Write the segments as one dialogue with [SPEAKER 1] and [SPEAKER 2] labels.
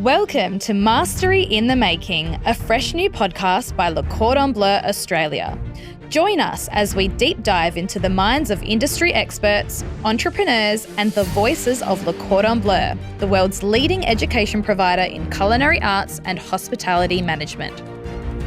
[SPEAKER 1] Welcome to Mastery in the Making, a fresh new podcast by Cordon Bleu Australia. Join us as we deep dive into the minds of industry experts, entrepreneurs, and the voices of Cordon Bleu, the world's leading education provider in culinary arts and hospitality management.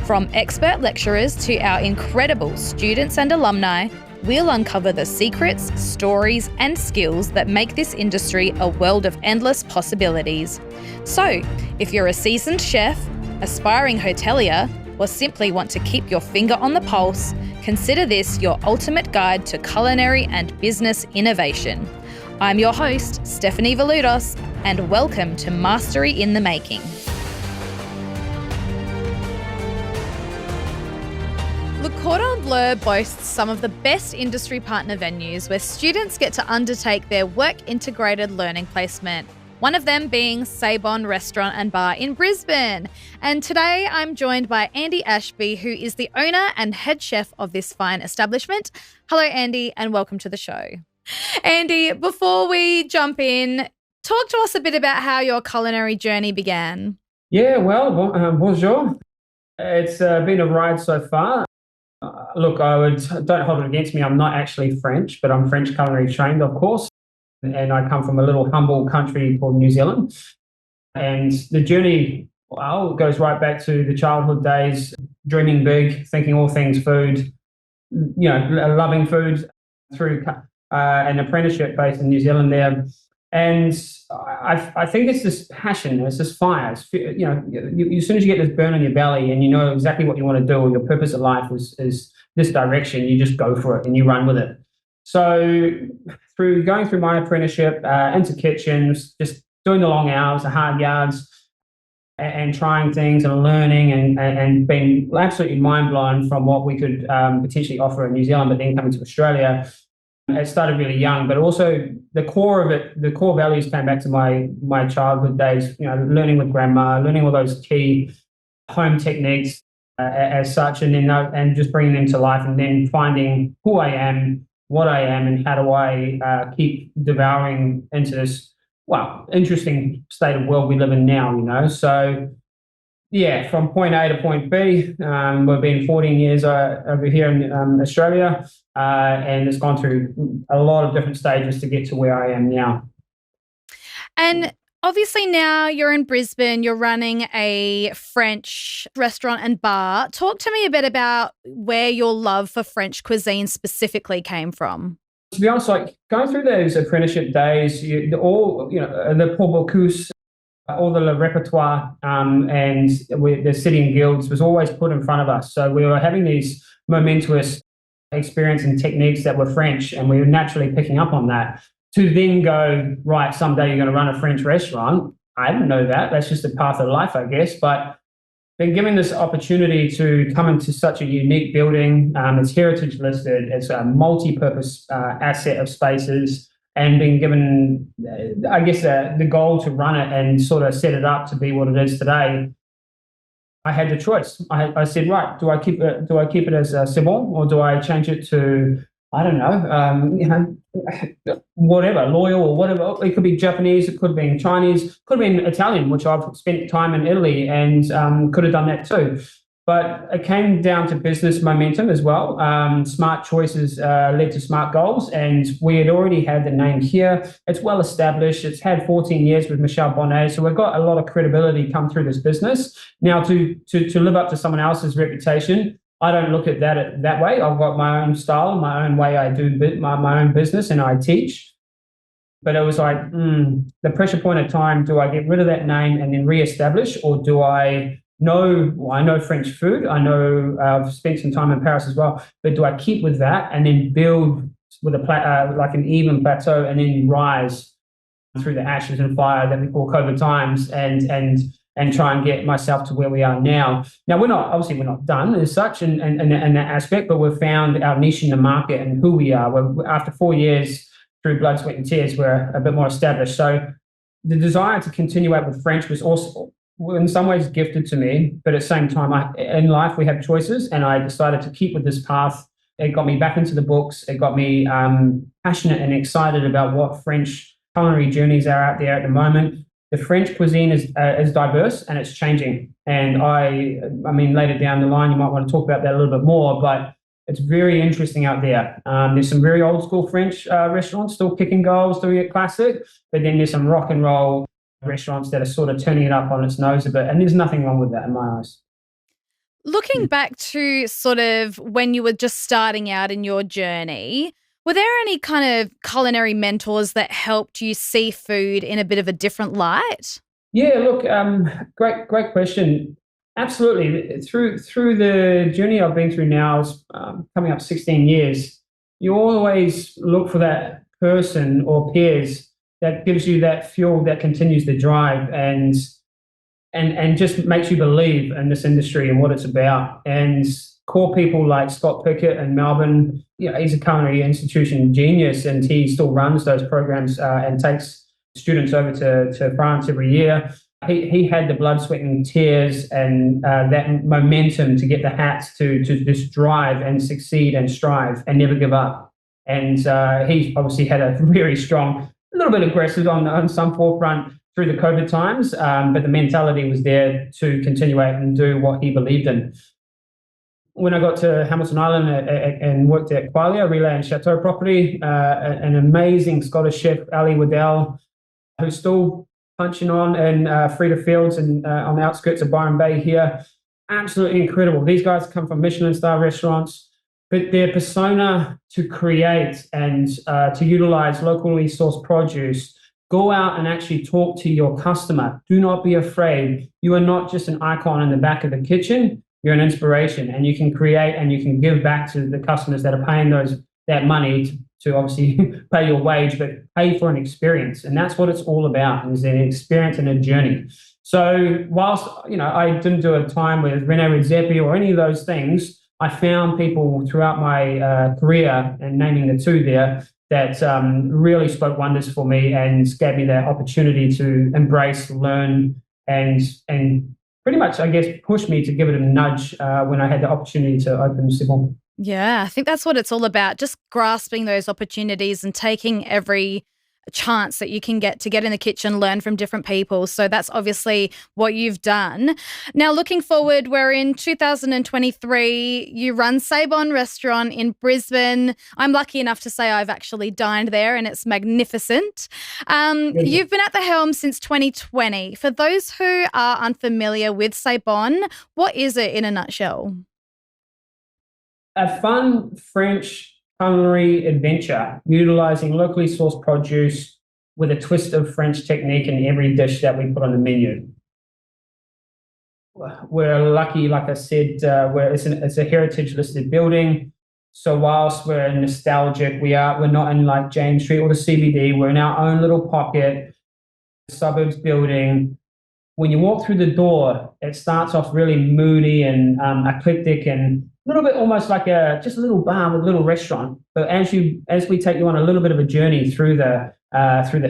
[SPEAKER 1] From expert lecturers to our incredible students and alumni, we'll uncover the secrets, stories, and skills that make this industry a world of endless possibilities. So, if you're a seasoned chef, aspiring hotelier, or simply want to keep your finger on the pulse, consider this your ultimate guide to culinary and business innovation. I'm your host, Stephanie Valudos, and welcome to Mastery in the Making. Le Cordon Bleu boasts some of the best industry partner venues where students get to undertake their work-integrated learning placement, one of them being Sabon Restaurant and Bar in Brisbane. And today I'm joined by Andy Ashby, who is the owner and head chef of this fine establishment. Hello, Andy, and welcome to the show. Andy, before we jump in, talk to us a bit about how your culinary journey began.
[SPEAKER 2] Yeah, well, bonjour. It's been a ride so far. Look, don't hold it against me. I'm not actually French, but I'm French culinary trained, of course. And I come from a little humble country called New Zealand. And the journey, well, goes right back to the childhood days, dreaming big, thinking all things food, loving food through an apprenticeship based in New Zealand there. And I think it's this passion, it's this fire. As soon as you get this burn in your belly and you know exactly what you want to do, or your purpose of life is this direction, you just go for it and you run with it. So through going through my apprenticeship into kitchens, just doing the long hours, the hard yards, and trying things and learning and being absolutely mind blown from what we could potentially offer in New Zealand, but then coming to Australia. It started really young, but also the core of it, the core values came back to my childhood days, learning with grandma, learning all those key home techniques as such, and then and just bringing them to life, and then finding who I am, what I am, and how do I keep devouring into this, interesting state of world we live in now, So, yeah, from point A to point B, we've been 14 years over here in Australia, and it's gone through a lot of different stages to get to where I am now.
[SPEAKER 1] And obviously now you're in Brisbane, you're running a French restaurant and bar. Talk to me a bit about where your love for French cuisine specifically came from.
[SPEAKER 2] To be honest, going through those apprenticeship days, the Paul Bocuse, all the repertoire and the sitting guilds was always put in front of us. So we were having these momentous experience and techniques that were French, and we were naturally picking up on that. To then go, right, someday you're going to run a French restaurant. I didn't know that. That's just a path of life, I guess. But been given this opportunity to come into such a unique building. It's heritage listed. It's a multi-purpose asset of spaces, and being given, I guess, the goal to run it and sort of set it up to be what it is today. I had the choice. I said, right, do I keep it as Sabon, or do I change it to, I don't know, whatever, loyal or whatever. It could be Japanese, it could have been Chinese, could have been Italian, which I've spent time in Italy and could have done that too. But it came down to business momentum as well. Smart choices led to smart goals, and we had already had the name here. It's well established. It's had 14 years with Michel Bonnet, so we've got a lot of credibility come through this business. Now, to live up to someone else's reputation, I don't look at that way. I've got my own style, my own way I do my own business, and I teach. But it was like the pressure point of time: do I get rid of that name and then reestablish, or do I? I know French food. I know I've spent some time in Paris as well. But do I keep with that and then build with like an even plateau, and then rise through the ashes and fire that we call COVID times, and try and get myself to where we are now? Now we're not done as such in that aspect, but we've found our niche in the market and who we are. After 4 years through blood, sweat, and tears, we're a bit more established. So the desire to continue out with French was also, in some ways, gifted to me, but at the same time, in life we have choices, and I decided to keep with this path. It got me back into the books. It got me passionate and excited about what French culinary journeys are out there at the moment. the French cuisine is diverse and it's changing. And I mean, later down the line, you might want to talk about that a little bit more, but it's very interesting out there. There's some very old school French restaurants still kicking goals, doing it classic, but then there's some rock and roll restaurants that are sort of turning it up on its nose a bit. And there's nothing wrong with that in my eyes.
[SPEAKER 1] Looking back to sort of when you were just starting out in your journey, were there any kind of culinary mentors that helped you see food in a bit of a different light?
[SPEAKER 2] Yeah, look, great question. Absolutely. Through the journey I've been through now, is coming up 16 years, you always look for that person or peers that gives you that fuel that continues the drive and just makes you believe in this industry and what it's about. And core people like Scott Pickett in Melbourne, he's a culinary institution genius, and he still runs those programs and takes students over to France every year. He had the blood, sweat, and tears and that momentum to get the hats to just drive and succeed and strive and never give up. And he obviously had a very strong, a little bit aggressive on some forefront through the COVID times, but the mentality was there to continue and do what he believed in. When I got to Hamilton Island and worked at Qualia, Relay and Chateau property, an amazing Scottish chef, Ali Waddell, who's still punching on in Freda Fields and on the outskirts of Byron Bay here. Absolutely incredible. These guys come from Michelin star restaurants, but their persona to create and to utilize locally sourced produce, go out and actually talk to your customer. Do not be afraid. You are not just an icon in the back of the kitchen. You're an inspiration, and you can create and you can give back to the customers that are paying that money to obviously pay your wage, but pay for an experience. And that's what it's all about, is an experience and a journey. So whilst, I didn't do a time with Rene Redzepi or any of those things, I found people throughout my career, and naming the two there, that really spoke wonders for me and gave me that opportunity to embrace, learn, and pretty much, I guess, pushed me to give it a nudge when I had the opportunity to open Sibon.
[SPEAKER 1] Yeah, I think that's what it's all about, just grasping those opportunities and taking every chance that you can get to get in the kitchen, learn from different people. So that's obviously what you've done. Now, looking forward, we're in 2023. You run Sabon Restaurant in Brisbane. I'm lucky enough to say I've actually dined there and it's magnificent. You've been at the helm since 2020. For those who are unfamiliar with Sabon, what is it in a nutshell?
[SPEAKER 2] A fun French culinary adventure, utilizing locally sourced produce with a twist of French technique in every dish that we put on the menu. We're lucky, like I said, it's a heritage listed building. So whilst we're nostalgic, we're not in like James Street or the CBD. We're in our own little pocket, suburbs building. When you walk through the door, it starts off really moody and eclectic and a little bit almost like just a little bar with a little restaurant. But as we take you on a little bit of a journey through the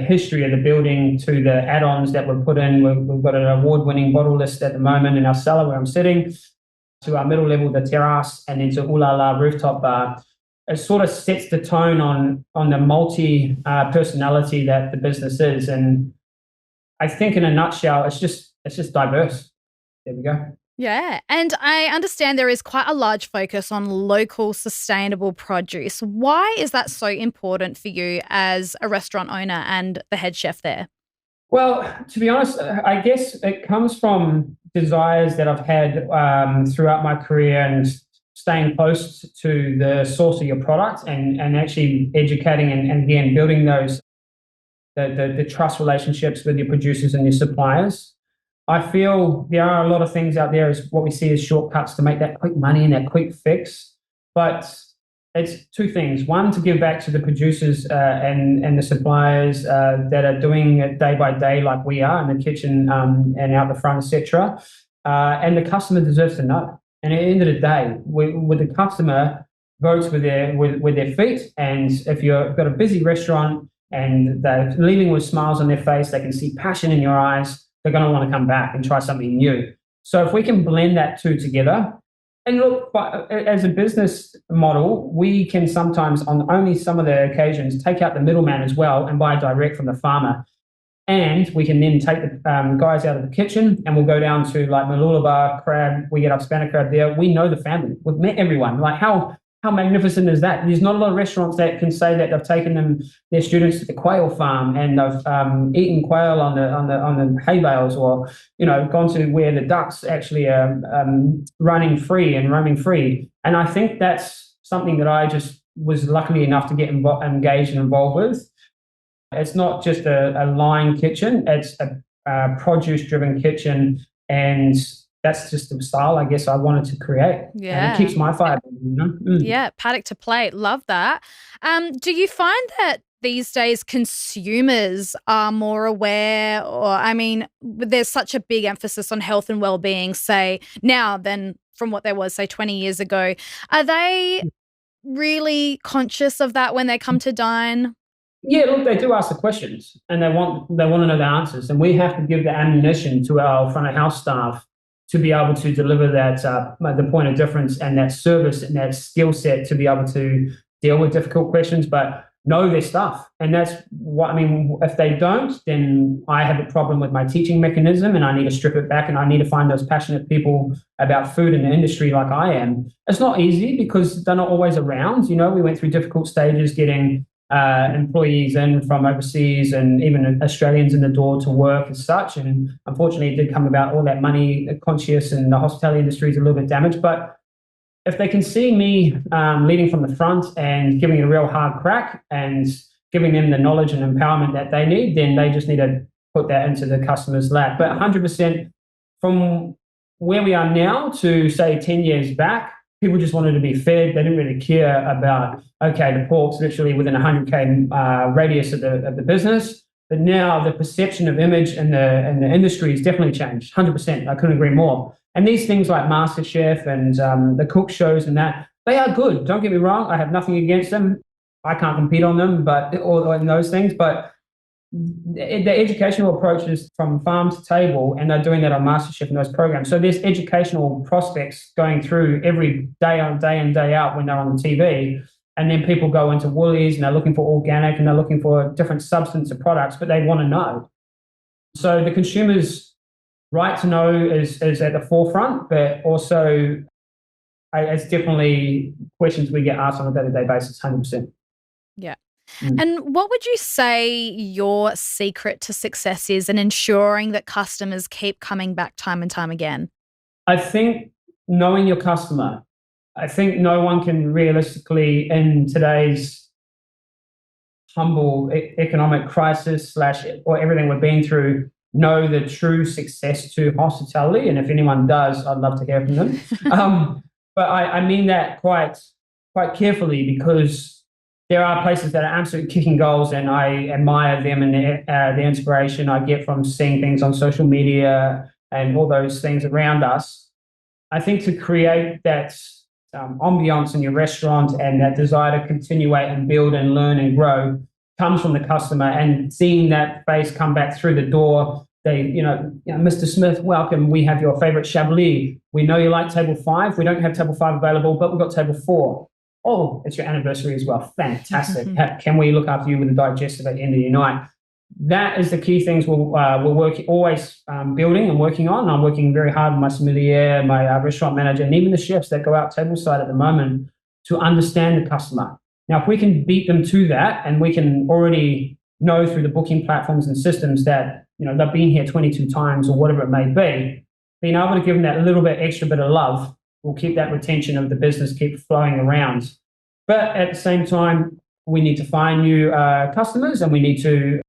[SPEAKER 2] history of the building, to the add-ons that were put in, we've got an award-winning bottle list at the moment in our cellar where I'm sitting, to our middle level, the terrace, and then to Ooh La La rooftop bar. It sort of sets the tone on the multi personality that the business is. And I think in a nutshell, it's just diverse. There we go.
[SPEAKER 1] Yeah, and I understand there is quite a large focus on local sustainable produce. Why is that so important for you as a restaurant owner and the head chef there?
[SPEAKER 2] Well, to be honest, I guess it comes from desires that I've had throughout my career and staying close to the source of your product and actually educating and again, building those the trust relationships with your producers and your suppliers. I feel there are a lot of things out there as what we see as shortcuts to make that quick money and that quick fix. But it's two things. One, to give back to the producers and the suppliers that are doing it day by day like we are in the kitchen and out the front, etc. And the customer deserves to know. And at the end of the day, with the customer votes with their feet. And if you've got a busy restaurant and they're leaving with smiles on their face, they can see passion in your eyes, they're going to want to come back and try something new. So if we can blend that two together, and look, as a business model, we can sometimes, on only some of the occasions, take out the middleman as well and buy direct from the farmer. And we can then take the guys out of the kitchen and we'll go down to like Malulabar crab. We get up spanner crab there. We know the family. We've met everyone. Like how magnificent is that? There's not a lot of restaurants that can say that they've taken their students to the quail farm and they've eaten quail on the hay bales, or gone to where the ducks actually are running free and roaming free. And I think that's something that I just was lucky enough to get engaged and involved with. It's not just a line kitchen; it's a produce-driven kitchen, and that's just the style I guess I wanted to create.
[SPEAKER 1] Yeah,
[SPEAKER 2] and it keeps my fire burning.
[SPEAKER 1] Yeah, paddock to plate. Love that. Do you find that these days consumers are more aware, or there's such a big emphasis on health and well-being, say now than from what there was, say, 20 years ago? Are they really conscious of that when they come to dine?
[SPEAKER 2] Yeah, look, they do ask the questions and they want to know the answers, and we have to give the ammunition to our front of house staff to be able to deliver that the point of difference and that service and that skill set to be able to deal with difficult questions, but know their stuff. And that's what if they don't, then I have a problem with my teaching mechanism, and I need to strip it back, and I need to find those passionate people about food in the industry like I am. It's not easy because they're not always around. We went through difficult stages getting employees in from overseas and even Australians in the door to work as such. And unfortunately, it did come about all that money conscious, and the hospitality industry is a little bit damaged. But if they can see me leading from the front and giving it a real hard crack and giving them the knowledge and empowerment that they need, then they just need to put that into the customer's lap. But 100% from where we are now to, say, 10 years back, people just wanted to be fed. They didn't really care about, the pork's literally within 100K radius of the business. But now the perception of image in the industry has definitely changed, 100%. I couldn't agree more. And these things like MasterChef and the cook shows and that, they are good. Don't get me wrong. I have nothing against them. I can't compete on them, or in those things. But the educational approach is from farm to table, and they're doing that on MasterChef and those programs. So there's educational prospects going through every day on day in, day out when they're on the TV. And then people go into Woolies and they're looking for organic and they're looking for different substance of products, but they want to know. So the consumer's right to know is at the forefront, but also it's definitely questions we get asked on a day-to-day basis, 100%.
[SPEAKER 1] Yeah. And what would you say your secret to success is in ensuring that customers keep coming back time and time again?
[SPEAKER 2] I think knowing your customer. I think no one can realistically, in today's humble economic crisis or everything we've been through, know the true success to hospitality. And if anyone does, I'd love to hear from them. But I mean that quite carefully, because there are places that are absolutely kicking goals, and I admire them and the inspiration I get from seeing things on social media and all those things around us. I think to create that ambiance in your restaurant and that desire to continue and build and learn and grow comes from the customer, and seeing that face come back through the door. They, Mr. Smith, welcome. We have your favorite Chablis. We know you like table 5. We don't have table 5 available, but we've got table 4. Oh, it's your anniversary as well. Fantastic. Can we look after you with a digestive at the end of your night? That is the key things we're always building and working on. I'm working very hard with my sommelier, my restaurant manager, and even the chefs that go out tableside at the moment to understand the customer. Now, if we can beat them to that, and we can already know through the booking platforms and systems that they've been here 22 times or whatever it may be, being able to give them that little bit extra bit of love will keep that retention of the business keep flowing around. But at the same time, we need to find new customers, and we need to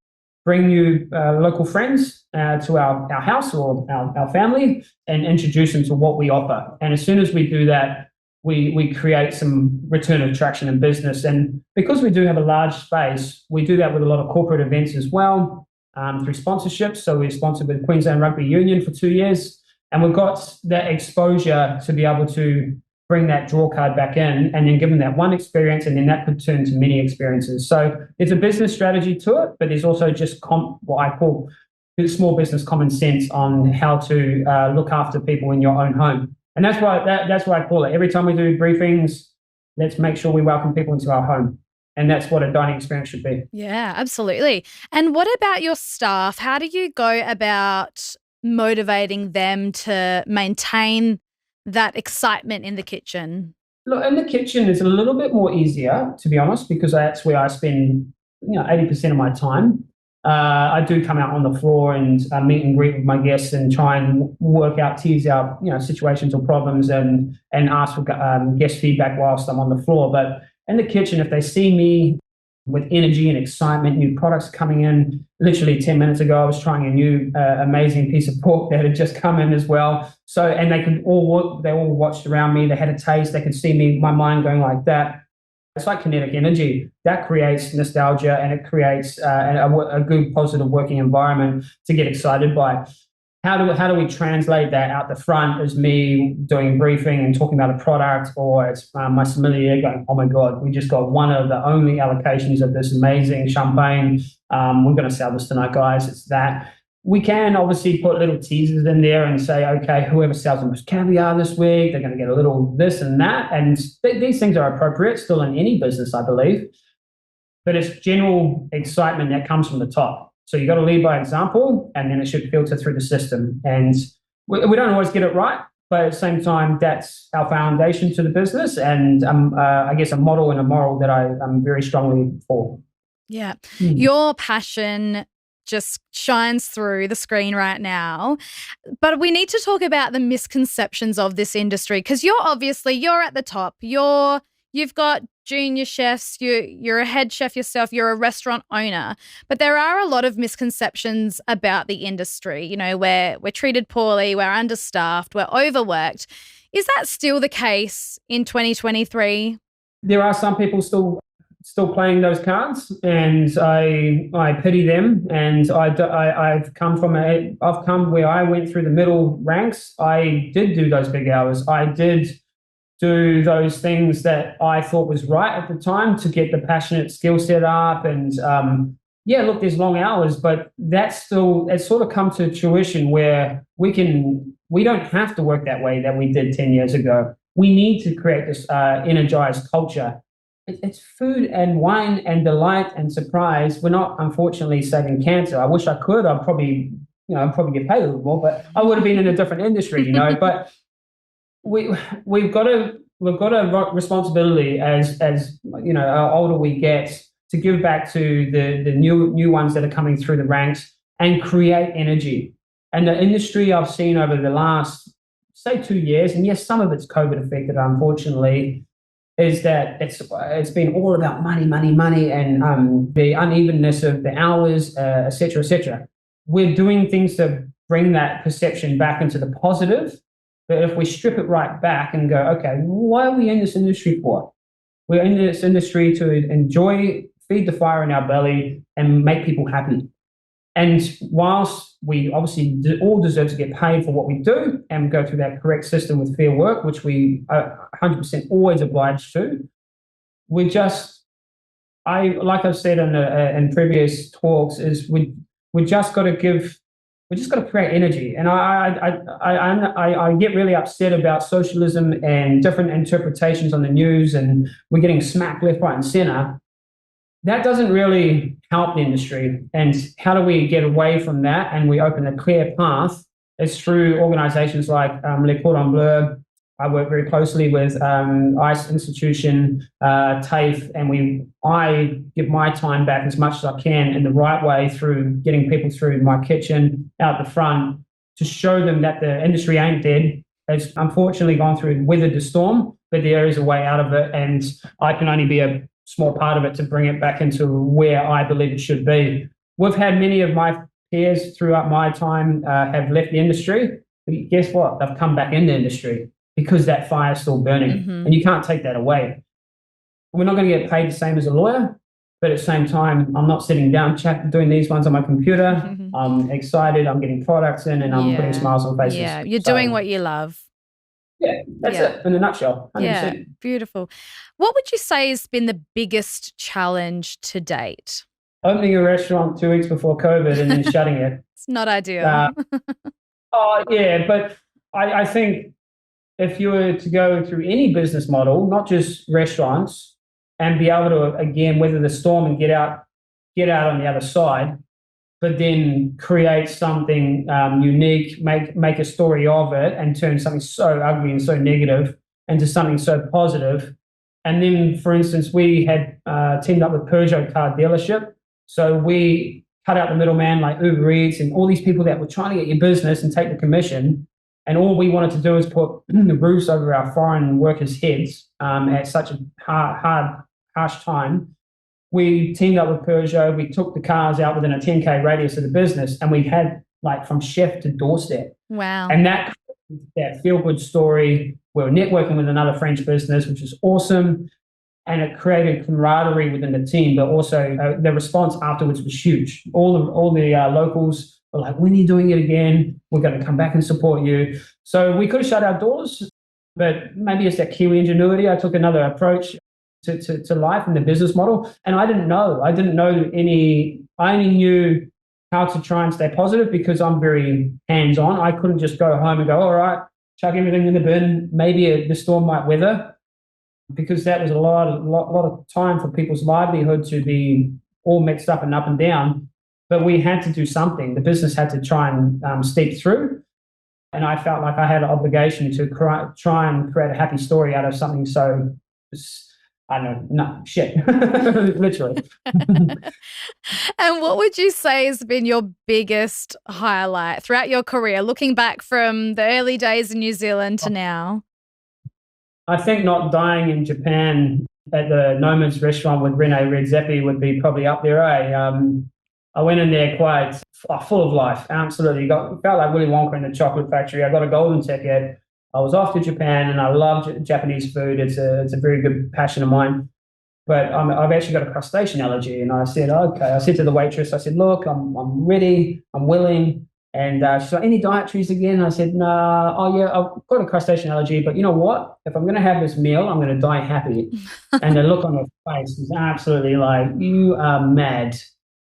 [SPEAKER 2] bring new local friends to our house or our family and introduce them to what we offer. And as soon as we do that, we create some return of traction in business. And because we do have a large space, we do that with a lot of corporate events as well, through sponsorships. So we're sponsored with Queensland Rugby Union for 2 years. And we've got that exposure to be able to bring that draw card back in and then give them that one experience, and then that could turn to many experiences. So there's a business strategy to it, but there's also just what I call small business common sense on how to look after people in your own home. And that's why I call it. Every time we do briefings, let's make sure we welcome people into our home. And that's what a dining experience should be.
[SPEAKER 1] Yeah, absolutely. And what about your staff? How do you go about motivating them to maintain that excitement in the kitchen?
[SPEAKER 2] Look, in the kitchen is a little bit more easier, to be honest, because that's where I spend 80% of my time. I do come out on the floor and meet and greet with my guests and try and work out, tease out, situations or problems and ask for guest feedback whilst I'm on the floor. But in the kitchen, if they see me with energy and excitement, new products coming in. Literally 10 minutes ago, I was trying a new amazing piece of pork that had just come in as well. So, and they all watched around me. They had a taste. They could see me, my mind going like that. It's like kinetic energy that creates nostalgia, and it creates a good, positive working environment to get excited by. How do we translate that out the front as me doing briefing and talking about a product, or it's my sommelier going, oh my God, we just got one of the only allocations of this amazing champagne. We're going to sell this tonight, guys. It's that. We can obviously put little teasers in there and say, okay, whoever sells the most caviar this week, they're going to get a little this and that. And these things are appropriate still in any business, I believe. But it's general excitement that comes from the top. So you got to lead by example, and then it should filter through the system. And we don't always get it right, but at the same time, that's our foundation to the business, and I guess a model and a moral that I'm very strongly for.
[SPEAKER 1] Yeah. Your passion just shines through the screen right now. But we need to talk about the misconceptions of this industry, because you're at the top. You've got junior chefs, you're a head chef yourself, you're a restaurant owner. But there are a lot of misconceptions about the industry. We're treated poorly, we're understaffed, we're overworked. Is that still the case in 2023?
[SPEAKER 2] There are some people still playing those cards, and I pity them. And I've come where I went through the middle ranks. I did do those big hours. I did do those things that I thought was right at the time to get the passionate skill set up. And look, there's long hours, but it's sort of come to fruition where we don't have to work that way that we did 10 years ago. We need to create this energized culture. It's food and wine and delight and surprise. We're not, unfortunately, saving cancer. I wish I could. I'd probably get paid a little more, but I would have been in a different industry, But we've got a responsibility as older we get to give back to the new ones that are coming through the ranks and create energy. And the industry I've seen over the last, say, 2 years, and yes, some of it's COVID affected, unfortunately, is that it's been all about money, and the unevenness of the hours, et cetera, et cetera. We're doing things to bring that perception back into the positive. But if we strip it right back and go, okay, why are we in this industry for? We're in this industry to enjoy, feed the fire in our belly, and make people happy. And whilst we obviously all deserve to get paid for what we do and go through that correct system with fair work, which we are 100% always obliged to, like I've said in previous talks, is we just got to create energy. And I get really upset about socialism and different interpretations on the news, and we're getting smacked left, right, and center. That doesn't really help the industry. And how do we get away from that and we open a clear path? It's through organizations like Le Cordon Bleu. I work very closely with ICE Institution, TAFE, and I give my time back as much as I can in the right way through getting people through my kitchen, out the front, to show them that the industry ain't dead. It's unfortunately gone through, weathered the storm, but there is a way out of it, and I can only be a small part of it to bring it back into where I believe it should be. We've had many of my peers throughout my time have left the industry, but guess what? They've come back in the industry because that fire's still burning, and you can't take that away. We're not going to get paid the same as a lawyer, but at the same time, I'm not sitting down doing these ones on my computer. I'm excited. I'm getting products in, and I'm putting smiles on faces.
[SPEAKER 1] Yeah, you're doing what you love.
[SPEAKER 2] Yeah, that's it in a nutshell. 100%.
[SPEAKER 1] Yeah, beautiful. What would you say has been the biggest challenge to date?
[SPEAKER 2] Opening a restaurant 2 weeks before COVID and then shutting it.
[SPEAKER 1] It's not ideal.
[SPEAKER 2] But I think if you were to go through any business model, not just restaurants, and be able to, again, weather the storm and get out on the other side, but then create something unique, make a story of it, and turn something so ugly and so negative into something so positive. And then, for instance, we had teamed up with Peugeot car dealership. So we cut out the middleman like Uber Eats and all these people that were trying to get your business and take the commission. And all we wanted to do is put the roofs over our foreign workers' heads at such a harsh time. We teamed up with Peugeot. We took the cars out within a 10K radius of the business, and we had like from chef to doorstep.
[SPEAKER 1] Wow.
[SPEAKER 2] And that feel-good story. We were networking with another French business, which is awesome. And it created camaraderie within the team, but also the response afterwards was huge. All the locals were like, when are you doing it again? We're going to come back and support you. So we could have shut our doors, but maybe it's that Kiwi ingenuity. I took another approach to life and the business model. And I didn't know any, I only knew how to try and stay positive because I'm very hands-on. I couldn't just go home and go, all right, chuck everything in the bin. Maybe the storm might weather. Because that was a lot of time for people's livelihood to be all mixed up and down. But we had to do something. The business had to try and steep through. And I felt like I had an obligation to try and create a happy story out of something so, I don't know, no, shit, literally.
[SPEAKER 1] And what would you say has been your biggest highlight throughout your career, looking back from the early days in New Zealand to now?
[SPEAKER 2] I think not dying in Japan at the Nomads restaurant with Rene Redzepi would be probably up there. I went in there quite full of life, absolutely. Felt like Willy Wonka in the chocolate factory. I got a golden ticket. I was off to Japan, and I love Japanese food. It's a very good passion of mine. But I've actually got a crustacean allergy, and I said, okay. I said to the waitress, I said, look, I'm ready, I'm willing. And she's like, any dietaries again? I said, no, oh yeah, I've got a crustacean allergy, but you know what? If I'm going to have this meal, I'm going to die happy. And the look on her face was absolutely like, you are mad.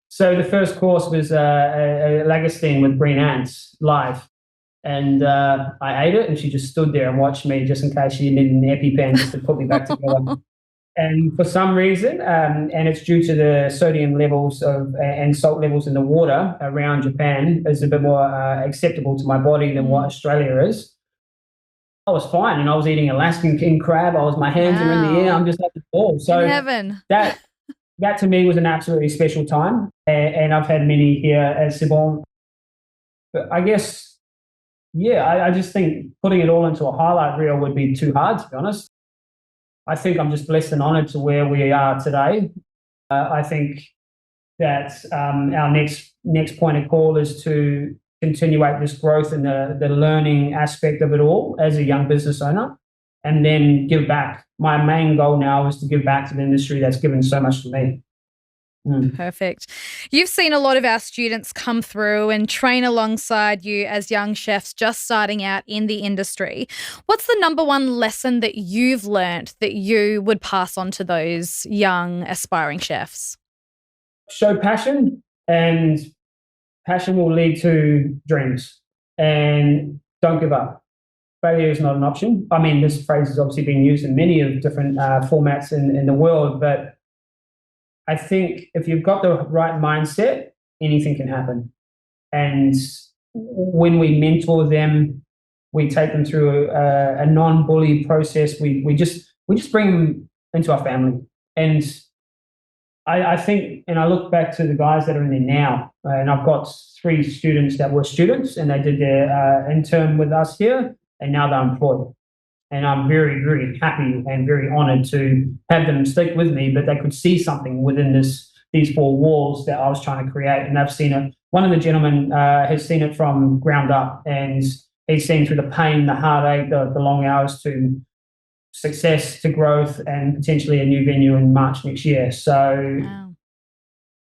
[SPEAKER 2] So the first course was a langoustine with green ants live. And I ate it, and she just stood there and watched me just in case she needed an EpiPen just to put me back together. And for some reason, and it's due to the sodium levels and salt levels in the water around Japan, is a bit more acceptable to my body than what Australia is. I was fine, and I was eating Alaskan king crab. My hands are in the air. I'm just having a ball. So
[SPEAKER 1] in heaven.
[SPEAKER 2] that to me was an absolutely special time, and I've had many here at Sibon. But I guess, yeah, I just think putting it all into a highlight reel would be too hard, to be honest. I think I'm just blessed and honoured to where we are today. I think that our next point of call is to continuate this growth and the learning aspect of it all as a young business owner, and then give back. My main goal now is to give back to the industry that's given so much to me.
[SPEAKER 1] Perfect. You've seen a lot of our students come through and train alongside you as young chefs just starting out in the industry. What's the number one lesson that you've learnt that you would pass on to those young aspiring chefs?
[SPEAKER 2] Show passion, and passion will lead to dreams, and don't give up. Failure is not an option. I mean, this phrase has obviously been used in many of different formats in the world, but I think if you've got the right mindset, anything can happen. And when we mentor them, we take them through a non-bully process. We just bring them into our family. And I think, and I look back to the guys that are in there now, and I've got 3 students that were students, and they did their intern with us here, and now they're employed. And I'm very, very happy and very honoured to have them stick with me, but they could see something within these 4 walls that I was trying to create, and they've seen it. One of the gentlemen has seen it from ground up, and he's seen through the pain, the heartache, the long hours to success, to growth, and potentially a new venue in March next year. So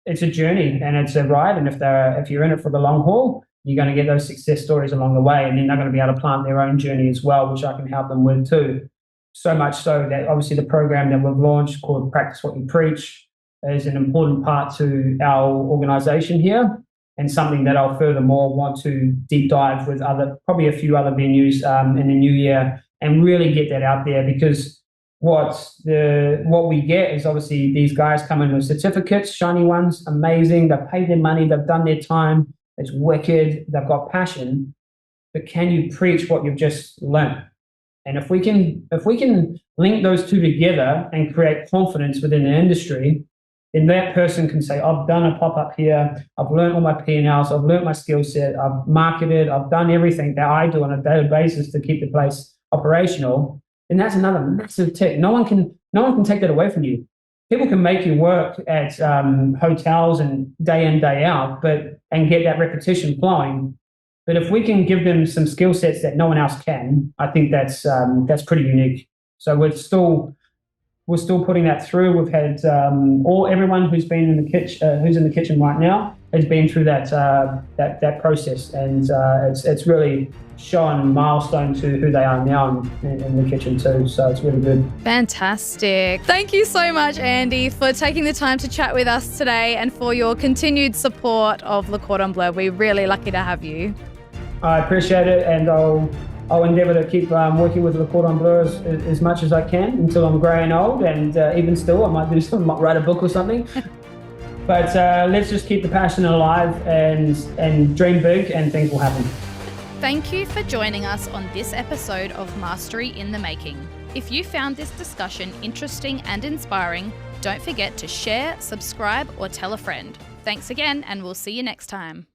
[SPEAKER 2] It's a journey and it's a ride, and if you're in it for the long haul, you're going to get those success stories along the way, and then they're going to be able to plant their own journey as well, which I can help them with too. So much so that obviously the program that we've launched called Practice What You Preach is an important part to our organisation here, and something that I'll furthermore want to deep dive with probably a few other venues in the new year, and really get that out there, because what we get is obviously these guys come in with certificates, shiny ones, amazing. They've paid their money, they've done their time. It's wicked. They've got passion. But can you preach what you've just learned? And if we can link those two together and create confidence within the industry, then that person can say, I've done a pop-up here, I've learned all my P&Ls, I've learned my skill set, I've marketed, I've done everything that I do on a daily basis to keep the place operational. And that's another massive tick. No one can take that away from you. People can make you work at hotels and day in, day out, and get that repetition flowing. But if we can give them some skill sets that no one else can, I think that's pretty unique. So we're still putting that through. We've had everyone who's been in the kitchen, who's in the kitchen right now, has been through that process, and it's really shown milestone to who they are now in the kitchen too. So it's really good.
[SPEAKER 1] Fantastic. Thank you so much, Andy, for taking the time to chat with us today and for your continued support of Le Cordon Bleu. We're really lucky to have you.
[SPEAKER 2] I appreciate it, and I'll endeavour to keep working with Le Cordon Bleu as much as I can until I'm grey and old, and even still I might write a book or something. But let's just keep the passion alive and dream big, and things will happen.
[SPEAKER 1] Thank you for joining us on this episode of Mastery in the Making. If you found this discussion interesting and inspiring, don't forget to share, subscribe, or tell a friend. Thanks again, and we'll see you next time.